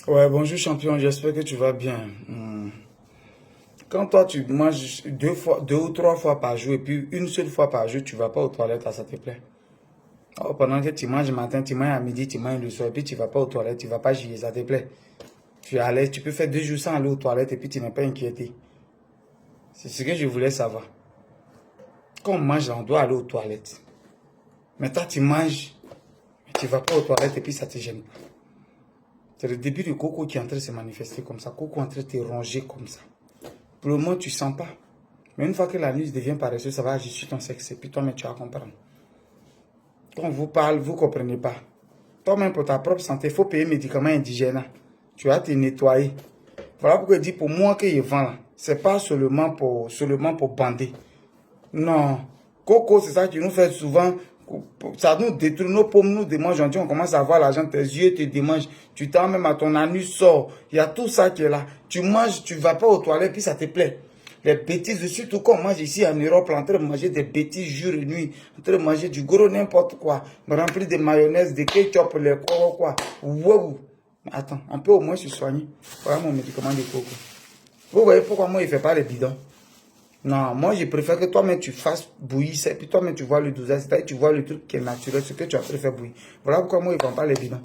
Ouais, bonjour champion, j'espère que tu vas bien. Quand toi tu manges deux ou trois fois par jour et puis une seule fois par jour, tu vas pas aux toilettes, ça te plaît? Oh, pendant que tu manges le matin, tu manges à midi, tu manges le soir et puis tu vas pas aux toilettes, tu vas pas chier, ça te plaît? Tu es à l'aise, tu peux faire 2 jours sans aller aux toilettes et puis tu n'es pas inquiété. C'est ce que je voulais savoir. Quand on mange, on doit aller aux toilettes. Mais toi tu manges, mais tu vas pas aux toilettes et puis ça te gêne pas. C'est le début du coco qui est en train de se manifester comme ça. Coco est en train de te ronger comme ça. Pour le moment, tu ne sens pas. Mais une fois que la nuit devient paresseuse, ça va agir sur ton sexe. Et puis toi-même, tu vas comprendre. Quand on vous parle, vous ne comprenez pas. Toi-même, pour ta propre santé, il faut payer médicaments indigènes. Tu vas te nettoyer. Voilà pourquoi je dis pour moi que je vends là. Ce n'est pas seulement pour bander. Non. Coco, c'est ça qui nous fait souvent. Ça nous détruit nos paumes, nous démange. On commence à voir l'argent, tes yeux te démangent. Tu t'en même à ton anus sort. Il y a tout ça qui est là. Tu manges, tu ne vas pas aux toilettes, puis ça te plaît. Les bêtises, surtout quand on mange ici en Europe, en train de manger des bêtises jour et nuit, en train de manger du gros n'importe quoi, rempli de mayonnaise, de ketchup, les quoi. Wow. Attends, on peut au moins se soigner. Voilà mon médicament de coco. Vous voyez pourquoi moi, il ne fait pas les bidons? Non, moi je préfère que toi-même tu fasses bouillir ça, et puis toi-même tu vois le dosage, c'est-à-dire tu vois le truc qui est naturel, ce que tu as fait faire bouillir. Voilà pourquoi moi je ne vends pas les bidons.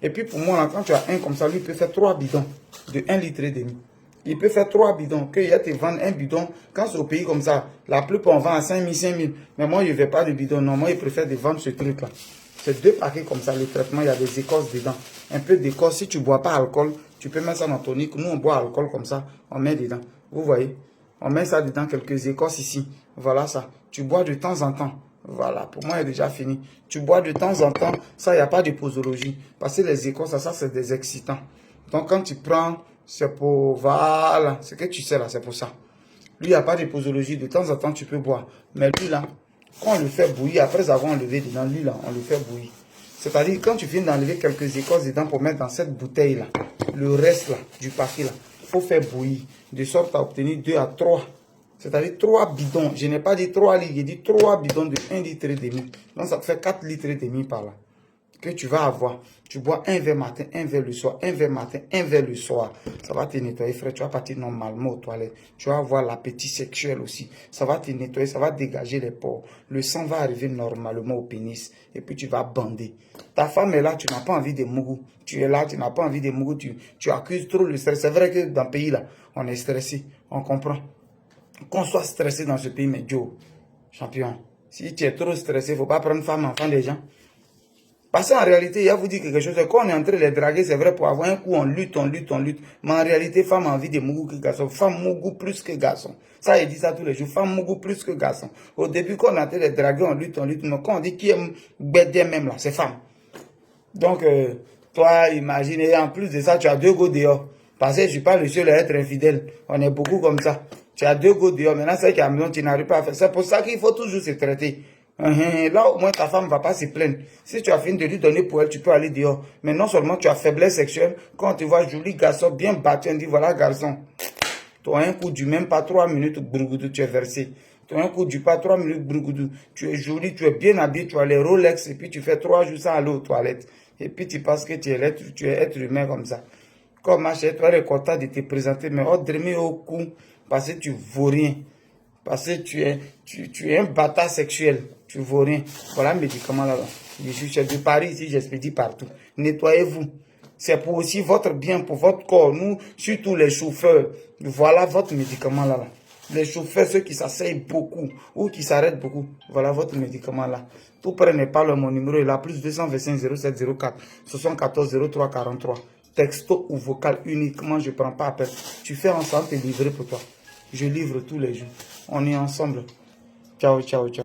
Et puis pour moi, là, quand tu as un comme ça, lui il peut faire 3 bidons de 1 litre et demi. Il peut faire 3 bidons, qu'il y a te vendre un bidon. Quand c'est au pays comme ça, la plupart on vend à 5 000, 5 000. Mais moi je ne vais pas de bidon, non, moi je préfère de vendre ce truc-là. C'est 2 paquets comme ça, le traitement, il y a des écorces dedans. Un peu d'écorce, si tu ne bois pas alcool, tu peux mettre ça dans ton tonique. Nous on boit alcool comme ça, on met dedans. Vous voyez? On met ça dedans, quelques écorces ici. Voilà ça. Tu bois de temps en temps. Voilà, pour moi, il est déjà fini. Tu bois de temps en temps. Ça, il n'y a pas de posologie. Parce que les écorces, ça c'est des excitants. Donc, quand tu prends, c'est pour... Voilà, ce que tu sais là, c'est pour ça. Lui, il n'y a pas de posologie. De temps en temps, tu peux boire. Mais lui, là, quand on le fait bouillir, après avoir enlevé dedans, lui, là, on le fait bouillir. C'est-à-dire, quand tu viens d'enlever quelques écorces dedans pour mettre dans cette bouteille-là, le reste, là, du paquet, là, faut faire bouillir, de sorte à obtenir 2 à 3. C'est-à-dire 3 bidons. Je n'ai pas dit 3 litres, j'ai dit 3 bidons de 1 litre et demi. Donc ça te fait 4 litres et demi par là. Que tu vas avoir. Tu bois un verre matin, un verre le soir, un verre matin, un verre le soir. Ça va te nettoyer, frère. Tu vas partir normalement aux toilettes. Tu vas avoir l'appétit sexuel aussi. Ça va te nettoyer, ça va dégager les pores. Le sang va arriver normalement au pénis. Et puis tu vas bander. Ta femme est là, tu n'as pas envie de mougou. Tu es là, tu n'as pas envie de mougou. Tu accuses trop le stress. C'est vrai que dans le pays là, on est stressé. On comprend. Qu'on soit stressé dans ce pays, mais Joe, champion, si tu es trop stressé, il ne faut pas prendre femme, enfant des gens. Parce qu'en réalité, il y a vous dire quelque chose, quand on est en train de les draguer, c'est vrai, pour avoir un coup, on lutte. Mais en réalité, femme a envie de mougou que garçon. Femme mougou plus que garçon. Ça, il dit ça tous les jours. Femme mougou plus que garçon. Au début, quand on est en train de les draguer, on lutte. Mais quand on dit qui aime bêter même là, c'est femme. Donc, toi, imagine, et en plus de ça, tu as 2 go dehors. Parce que je ne suis pas le seul à être infidèle. On est beaucoup comme ça. Tu as 2 go dehors. Maintenant, c'est qu'à la maison, tu n'arrives pas à faire. C'est pour ça qu'il faut toujours se traiter. Là, au moins, ta femme ne va pas se plaindre. Si tu as fini de lui donner pour elle, tu peux aller dehors. Mais non seulement tu as faiblesse sexuelle, quand tu vois joli garçon bien battu, on dit voilà, garçon, tu as un coup du même pas 3 minutes, brougoudou, tu es versé. Tu as un coup du pas 3 minutes, brougoudou. Tu es joli, tu es bien habillé, tu as les Rolex, et puis tu fais 3 jours sans aller aux toilettes. Et puis tu penses que tu es être humain comme ça. Comme ma chérie, tu es content de te présenter, mais on dormir au cou parce que tu vaux rien. Parce que tu es un bâtard sexuel. Tu ne vaux rien. Voilà le médicament là-bas. Je suis chef de Paris ici, j'expédie partout. Nettoyez-vous. C'est pour aussi votre bien, pour votre corps. Nous, surtout les chauffeurs. Voilà votre médicament là-bas. Les chauffeurs, ceux qui s'asseyent beaucoup ou qui s'arrêtent beaucoup. Voilà votre médicament là. Tout prenez pas mon numéro est là. Plus 225 07 04 74 03 43. Texto ou vocal uniquement. Je ne prends pas appel. Tu fais ensemble te livrer pour toi. Je livre tous les jours. On est ensemble. Ciao, ciao, ciao.